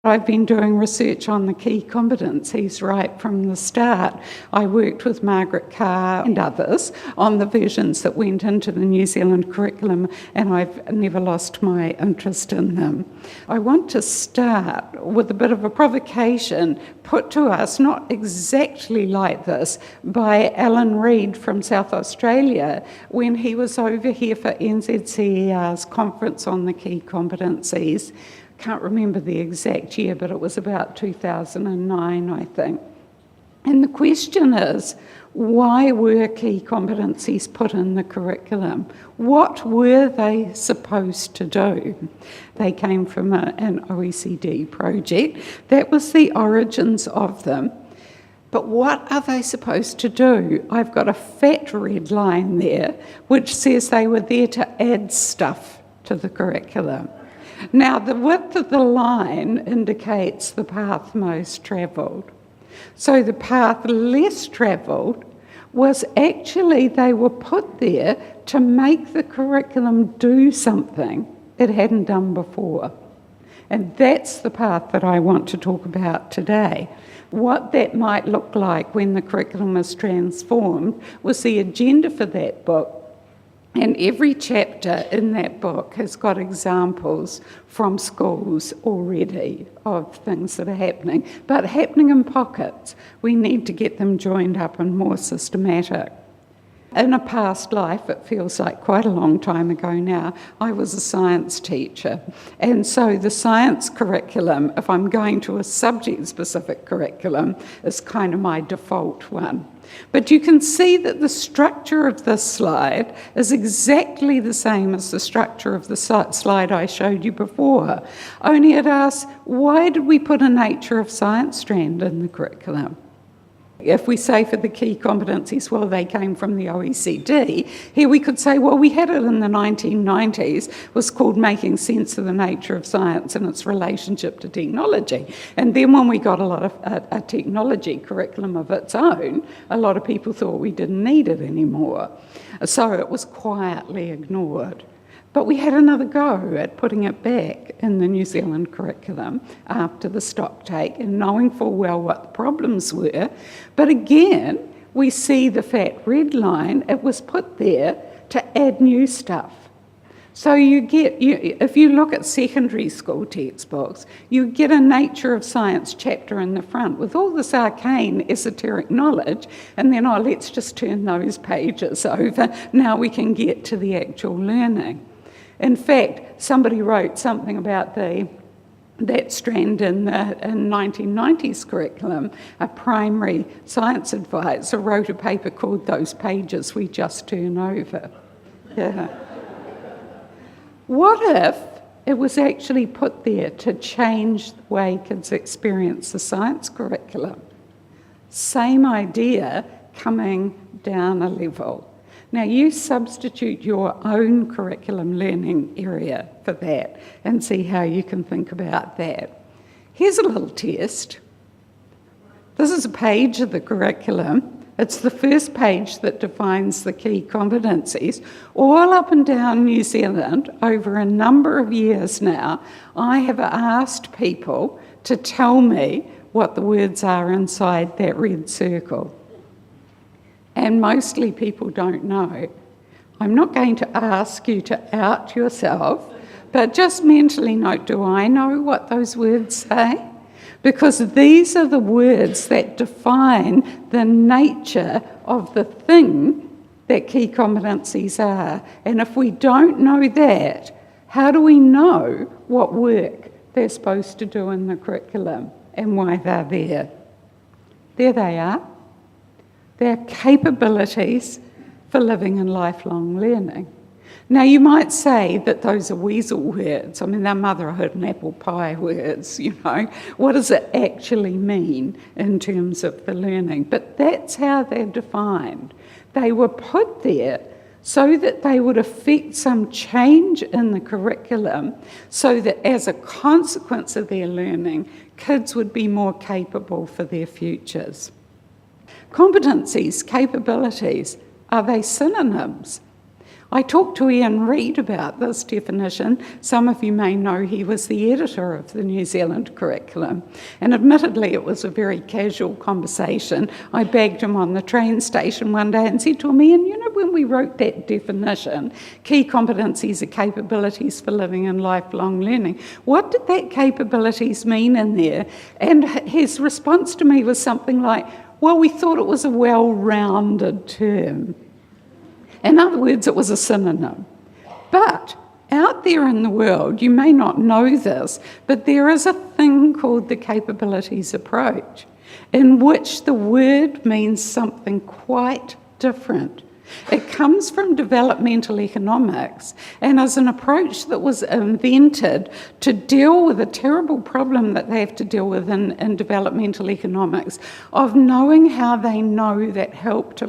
I've been doing research on the key competencies right from the start. I worked with Margaret Carr and others on the versions that went into the New Zealand curriculum, and I've never lost my interest in them. I want to start with a bit of a provocation put to us, not exactly like this, by Alan Reid from South Australia when he was over here for NZCER's conference on the key competencies. Can't remember the exact year, but it was about 2009, I think. And the question is, why were key competencies put in the curriculum? What were they supposed to do? They came from an OECD project. That was the origins of them. But what are they supposed to do? I've got a fat red line there, which says they were there to add stuff to the curriculum. Now, the width of the line indicates the path most travelled. So the path less travelled was actually they were put there to make the curriculum do something it hadn't done before. And that's the path that I want to talk about today. What that might look like when the curriculum was transformed was the agenda for that book. And every chapter in that book has got examples from schools already of things that are happening, but happening in pockets. We need to get them joined up and more systematic. In a past life, it feels like quite a long time ago now, I was a science teacher. And so the science curriculum, if I'm going to a subject-specific curriculum, is kind of my default one. But you can see that the structure of this slide is exactly the same as the structure of the slide I showed you before. Only it asks, why did we put a nature of science strand in the curriculum? If we say for the key competencies, well, they came from the OECD, here we could say, well, we had it in the 1990s, was called Making Sense of the Nature of Science and its Relationship to Technology. And then when we got a lot of a technology curriculum of its own, a lot of people thought we didn't need it anymore. So it was quietly ignored. But we had another go at putting it back in the New Zealand curriculum after the stocktake and knowing full well what the problems were. But again, we see the fat red line. It was put there to add new stuff. So if you look at secondary school textbooks, you get a nature of science chapter in the front with all this arcane esoteric knowledge, and then, let's just turn those pages over. Now we can get to the actual learning. In fact, somebody wrote something about that strand in the 1990s curriculum. A primary science advisor wrote a paper called Those Pages We Just Turn Over. Yeah. What if it was actually put there to change the way kids experience the science curriculum? Same idea coming down a level. Now, you substitute your own curriculum learning area for that and see how you can think about that. Here's a little test. This is a page of the curriculum. It's the first page that defines the key competencies. All up and down New Zealand, over a number of years now, I have asked people to tell me what the words are inside that red circle. And mostly people don't know. I'm not going to ask you to out yourself, but just mentally note, do I know what those words say? Because these are the words that define the nature of the thing that key competencies are. And if we don't know that, how do we know what work they're supposed to do in the curriculum and why they're there? There they are. They're capabilities for living and lifelong learning. Now, you might say that those are weasel words. I mean, they're motherhood and apple pie words, you know. What does it actually mean in terms of the learning? But that's how they're defined. They were put there so that they would affect some change in the curriculum so that as a consequence of their learning, kids would be more capable for their futures. Competencies, capabilities, are they synonyms? I talked to Ian Reid about this definition. Some of you may know he was the editor of the New Zealand curriculum, and admittedly it was a very casual conversation. I bagged him on the train station one day and said to him, Ian, you know, when we wrote that definition, key competencies are capabilities for living and lifelong learning, what did that capabilities mean in there? And his response to me was something like, well, we thought it was a well-rounded term. In other words, it was a synonym. But out there in the world, you may not know this, but there is a thing called the capabilities approach, in which the word means something quite different. It comes from developmental economics and is an approach that was invented to deal with a terrible problem that they have to deal with in developmental economics, of knowing how they know that help to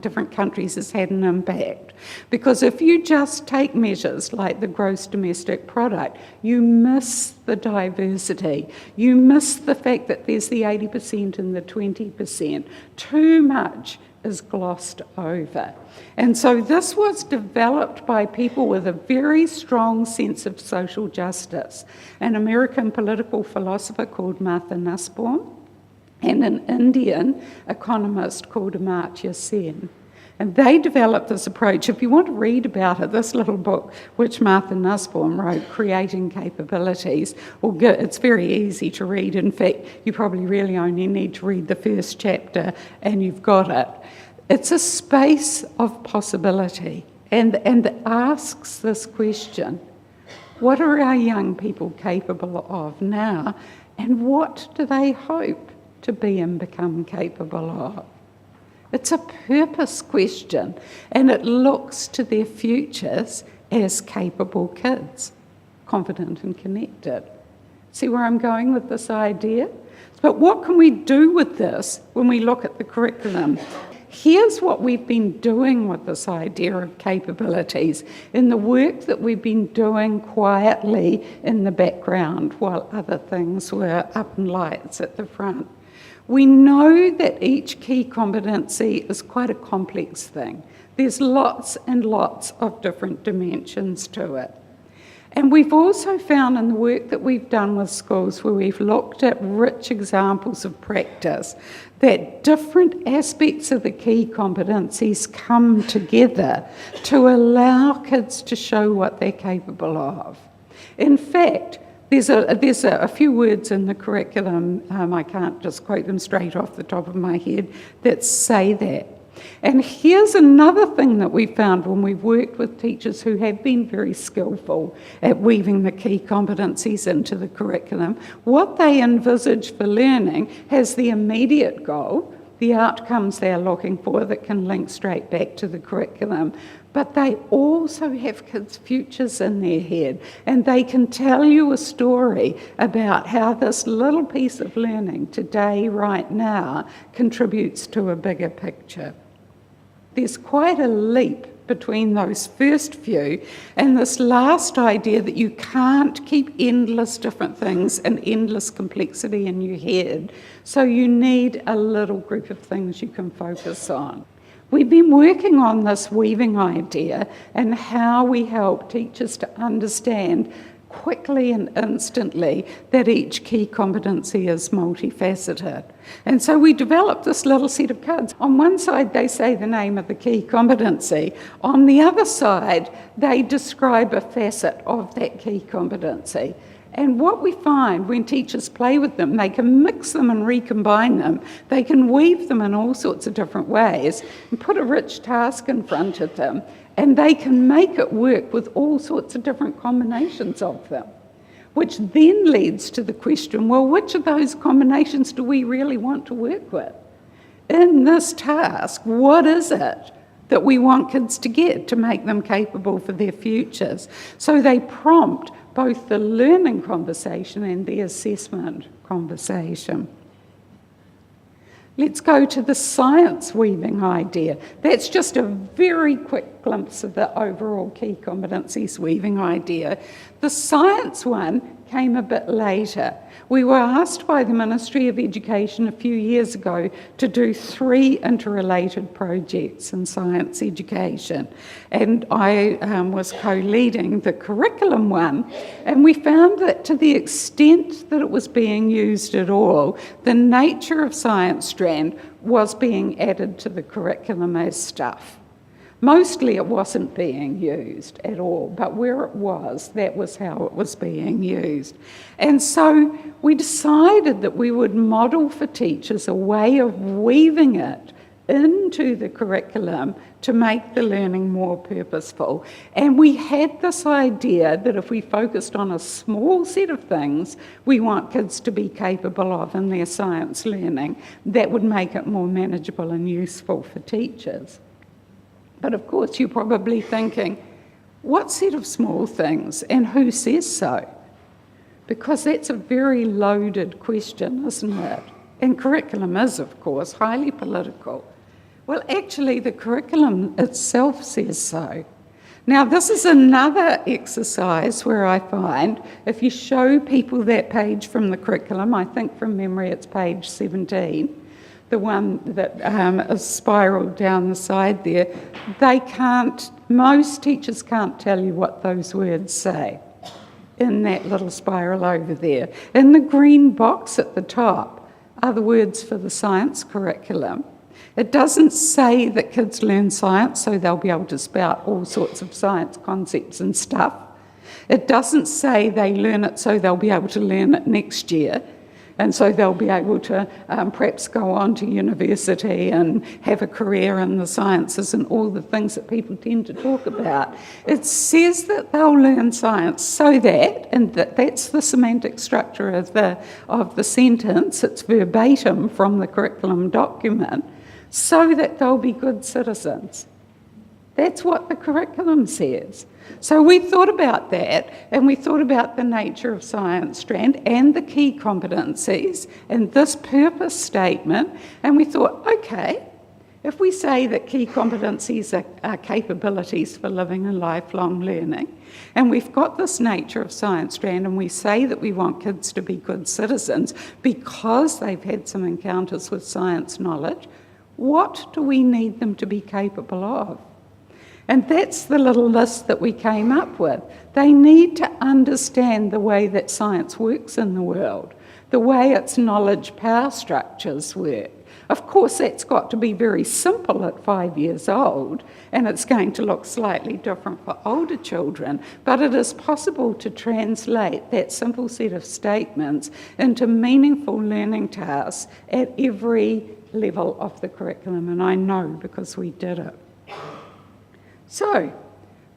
different countries has had an impact. Because if you just take measures like the gross domestic product, you miss the diversity. You miss the fact that there's the 80% and the 20%. Too much is glossed over. And so this was developed by people with a very strong sense of social justice, an American political philosopher called Martha Nussbaum, and an Indian economist called Amartya Sen. And they developed this approach. If you want to read about it, this little book, which Martha Nussbaum wrote, Creating Capabilities, it's very easy to read. In fact, you probably really only need to read the first chapter and you've got it. It's a space of possibility and asks this question: what are our young people capable of now, and what do they hope to be and become capable of? It's a purpose question, and it looks to their futures as capable kids, confident and connected. See where I'm going with this idea? But what can we do with this when we look at the curriculum? Here's what we've been doing with this idea of capabilities in the work that we've been doing quietly in the background while other things were up in lights at the front. We know that each key competency is quite a complex thing. There's lots and lots of different dimensions to it. And we've also found in the work that we've done with schools, where we've looked at rich examples of practice, that different aspects of the key competencies come together to allow kids to show what they're capable of. In fact, there's a few words in the curriculum, I can't just quote them straight off the top of my head, that say that. And here's another thing that we found when we've worked with teachers who have been very skillful at weaving the key competencies into the curriculum. What they envisage for learning has the immediate goal, the outcomes they're looking for that can link straight back to the curriculum. But they also have kids' futures in their head, and they can tell you a story about how this little piece of learning today, right now, contributes to a bigger picture. There's quite a leap between those first few and this last idea that you can't keep endless different things and endless complexity in your head, so you need a little group of things you can focus on. We've been working on this weaving idea and how we help teachers to understand quickly and instantly that each key competency is multifaceted. And so we developed this little set of cards. On one side, they say the name of the key competency. On the other side, they describe a facet of that key competency. And what we find when teachers play with them, they can mix them and recombine them. They can weave them in all sorts of different ways and put a rich task in front of them, and they can make it work with all sorts of different combinations of them, which then leads to the question, well, which of those combinations do we really want to work with? In this task, what is it that we want kids to get to make them capable for their futures? So they prompt both the learning conversation and the assessment conversation. Let's go to the science weaving idea. That's just a very quick glimpse of the overall key competencies weaving idea. The science one came a bit later. We were asked by the Ministry of Education a few years ago to do 3 interrelated projects in science education, and I was co-leading the curriculum one, and we found that to the extent that it was being used at all, the nature of science strand was being added to the curriculum as stuff. Mostly it wasn't being used at all, but where it was, that was how it was being used. And so we decided that we would model for teachers a way of weaving it into the curriculum to make the learning more purposeful. And we had this idea that if we focused on a small set of things we want kids to be capable of in their science learning, that would make it more manageable and useful for teachers. But of course you're probably thinking, what set of small things and who says so? Because that's a very loaded question, isn't it? And curriculum is, of course, highly political. Well, actually the curriculum itself says so. Now this is another exercise where I find if you show people that page from the curriculum, I think from memory it's page 17, the one that is spiralled down the side there, most teachers can't tell you what those words say in that little spiral over there. In the green box at the top are the words for the science curriculum. It doesn't say that kids learn science so they'll be able to spout all sorts of science concepts and stuff. It doesn't say they learn it so they'll be able to learn it next year. And so they'll be able to perhaps go on to university and have a career in the sciences and all the things that people tend to talk about. It says that they'll learn science so that, and that's the semantic structure of the sentence, it's verbatim from the curriculum document, so that they'll be good citizens. That's what the curriculum says. So we thought about that, and we thought about the nature of science strand and the key competencies and this purpose statement, and we thought, okay, if we say that key competencies are capabilities for living and lifelong learning, and we've got this nature of science strand, and we say that we want kids to be good citizens because they've had some encounters with science knowledge, what do we need them to be capable of? And that's the little list that we came up with. They need to understand the way that science works in the world, the way its knowledge power structures work. Of course, that's got to be very simple at 5 years old, and it's going to look slightly different for older children, but it is possible to translate that simple set of statements into meaningful learning tasks at every level of the curriculum, and I know because we did it. So,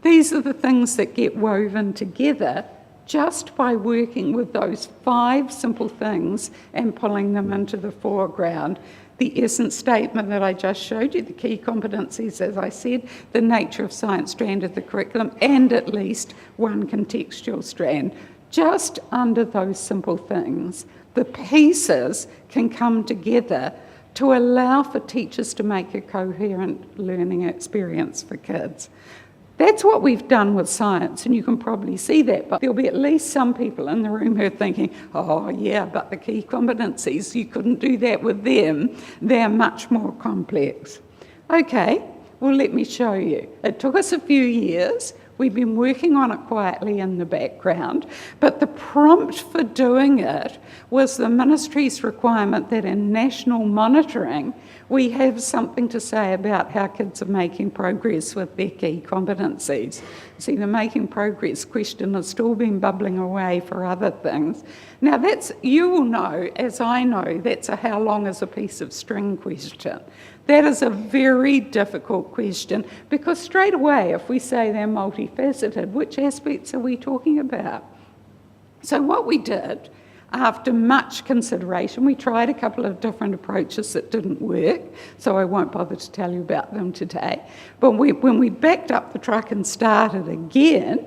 these are the things that get woven together just by working with those 5 simple things and pulling them into the foreground. The essence statement that I just showed you, the key competencies, as I said, the nature of science strand of the curriculum, and at least one contextual strand. Just under those simple things, the pieces can come together to allow for teachers to make a coherent learning experience for kids. That's what we've done with science, and you can probably see that, but there'll be at least some people in the room who are thinking, oh yeah, but the key competencies, you couldn't do that with them. They're much more complex. Okay, well let me show you. It took us a few years. We've been working on it quietly in the background, but the prompt for doing it was the ministry's requirement that in national monitoring we have something to say about how kids are making progress with their key competencies. See, the making progress question has still been bubbling away for other things. Now that's, you will know, as I know, that's a how long is a piece of string question. That is a very difficult question because straight away, if we say they're multifaceted, which aspects are we talking about? So what we did, after much consideration, we tried a couple of different approaches that didn't work, so I won't bother to tell you about them today. But when we backed up the truck and started again,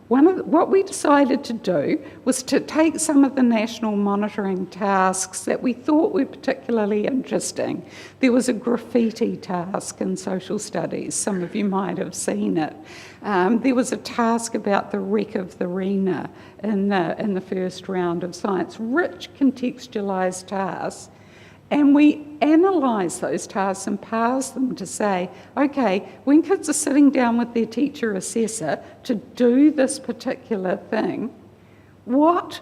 What we decided to do was to take some of the national monitoring tasks that we thought were particularly interesting. There was a graffiti task in social studies, some of you might have seen it. There was a task about the wreck of the Rena in the first round of science, rich contextualised tasks. And we analyse those tasks and parse them to say, okay, when kids are sitting down with their teacher assessor to do this particular thing, what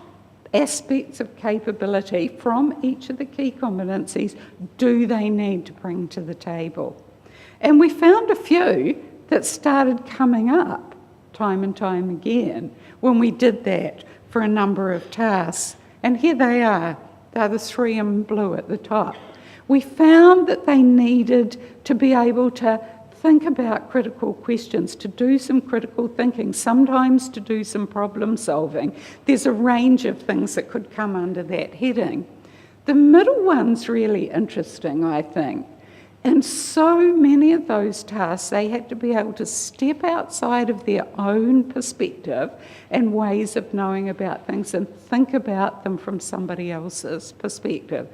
aspects of capability from each of the key competencies do they need to bring to the table? And we found a few that started coming up time and time again when we did that for a number of tasks. And here they are. They're the three in blue at the top. We found that they needed to be able to think about critical questions, to do some critical thinking, sometimes to do some problem solving. There's a range of things that could come under that heading. The middle one's really interesting, I think. In so many of those tasks, they had to be able to step outside of their own perspective and ways of knowing about things and think about them from somebody else's perspective.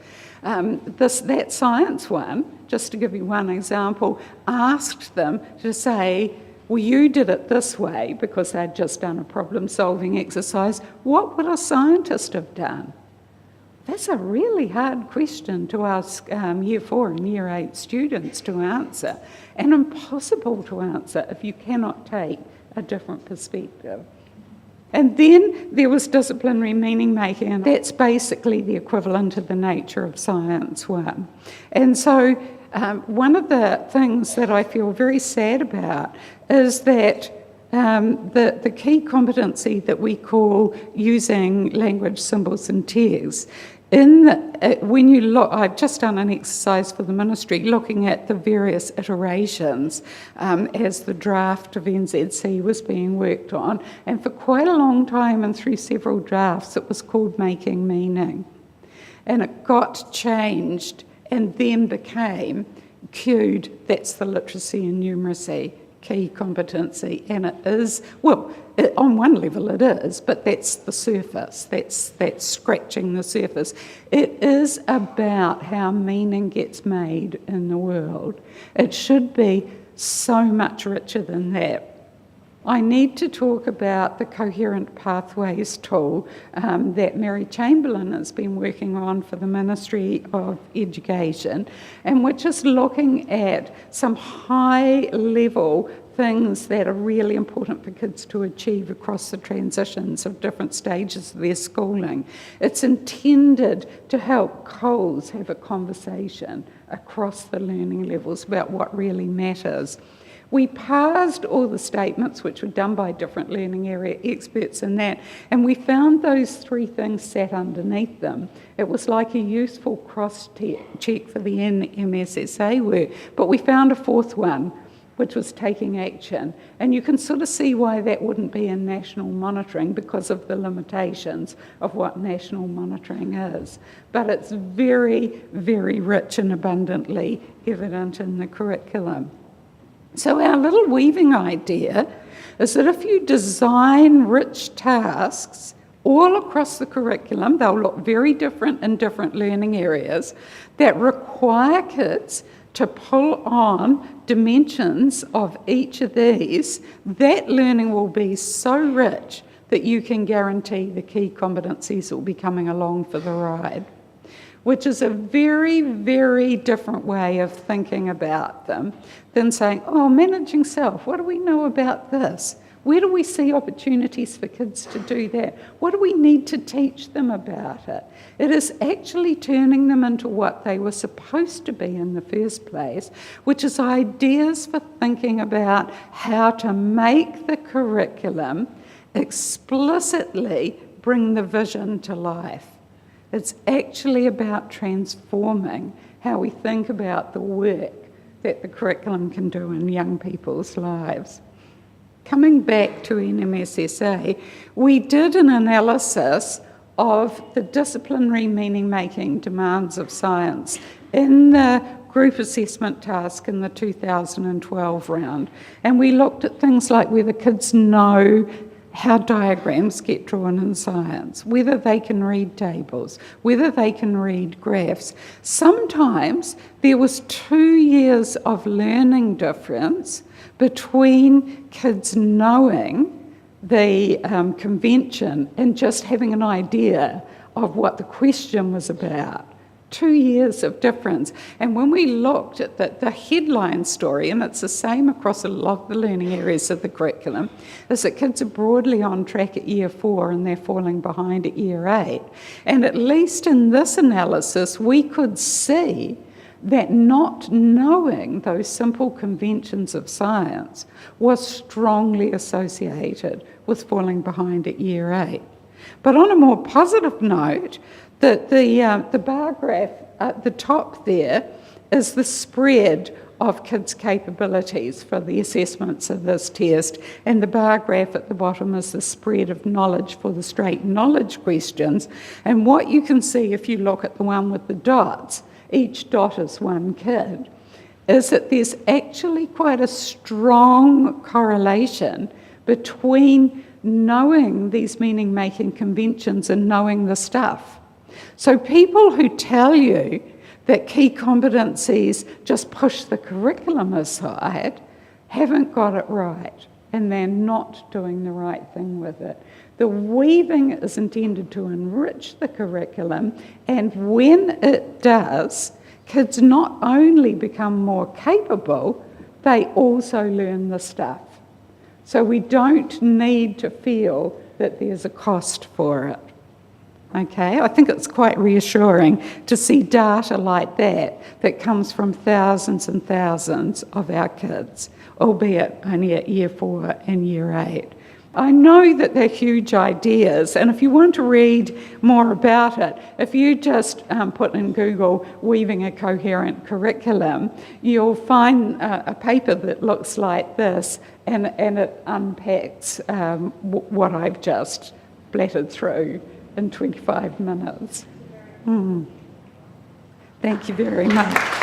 That science one, just to give you one example, asked them to say, well, you did it this way because they'd just done a problem-solving exercise. What would a scientist have done? That's a really hard question to ask Year 4 and Year 8 students to answer, and impossible to answer if you cannot take a different perspective. And then there was disciplinary meaning making, and that's basically the equivalent of the nature of science one. And so one of the things that I feel very sad about is that the key competency that we call using language, symbols and text, when you look, I've just done an exercise for the ministry looking at the various iterations as the draft of NZC was being worked on, and for quite a long time and through several drafts it was called Making Meaning, and it got changed and then became cued, that's the literacy and numeracy key competency, and it is, well, on one level it is, but that's the surface, that's scratching the surface. It is about how meaning gets made in the world. It should be so much richer than that. I need to talk about the Coherent Pathways tool that Mary Chamberlain has been working on for the Ministry of Education, and which is looking at some high-level things that are really important for kids to achieve across the transitions of different stages of their schooling. It's intended to help COLs have a conversation across the learning levels about what really matters. We parsed all the statements, which were done by different learning area experts in that, and we found those three things sat underneath them. It was like a useful cross-check for the NMSSA work, but we found a fourth one, which was taking action. And you can sort of see why that wouldn't be in national monitoring because of the limitations of what national monitoring is. But it's very, very rich and abundantly evident in the curriculum. So our little weaving idea is that if you design rich tasks all across the curriculum, they'll look very different in different learning areas, that require kids to pull on dimensions of each of these, that learning will be so rich that you can guarantee the key competencies will be coming along for the ride, which is a very, very different way of thinking about them than saying, oh, managing self, what do we know about this? Where do we see opportunities for kids to do that? What do we need to teach them about it? It is actually turning them into what they were supposed to be in the first place, which is ideas for thinking about how to make the curriculum explicitly bring the vision to life. It's actually about transforming how we think about the work that the curriculum can do in young people's lives. Coming back to NMSSA, we did an analysis of the disciplinary meaning-making demands of science in the group assessment task in the 2012 round. And we looked at things like whether kids know how diagrams get drawn in science, whether they can read tables, whether they can read graphs. Sometimes there was 2 years of learning difference between kids knowing the convention and just having an idea of what the question was about. 2 years of difference. And when we looked at the headline story, and it's the same across a lot of the learning areas of the curriculum, is that kids are broadly on track at year 4 and they're falling behind at year 8. And at least in this analysis, we could see that not knowing those simple conventions of science was strongly associated with falling behind at year 8. But on a more positive note, the bar graph at the top there is the spread of kids' capabilities for the assessments of this test, and the bar graph at the bottom is the spread of knowledge for the straight knowledge questions. And what you can see if you look at the one with the dots, each dot is one kid, is that there's actually quite a strong correlation between knowing these meaning-making conventions and knowing the stuff. So people who tell you that key competencies just push the curriculum aside haven't got it right, and they're not doing the right thing with it. The weaving is intended to enrich the curriculum, and when it does, kids not only become more capable, they also learn the stuff. So we don't need to feel that there's a cost for it. Okay, I think it's quite reassuring to see data like that comes from thousands and thousands of our kids, albeit only at year 4 and year 8. I know that they're huge ideas, and if you want to read more about it, if you just put in Google "weaving a coherent curriculum," you'll find a paper that looks like this, and it unpacks what I've just blattered through in 25 minutes. Thank you very much.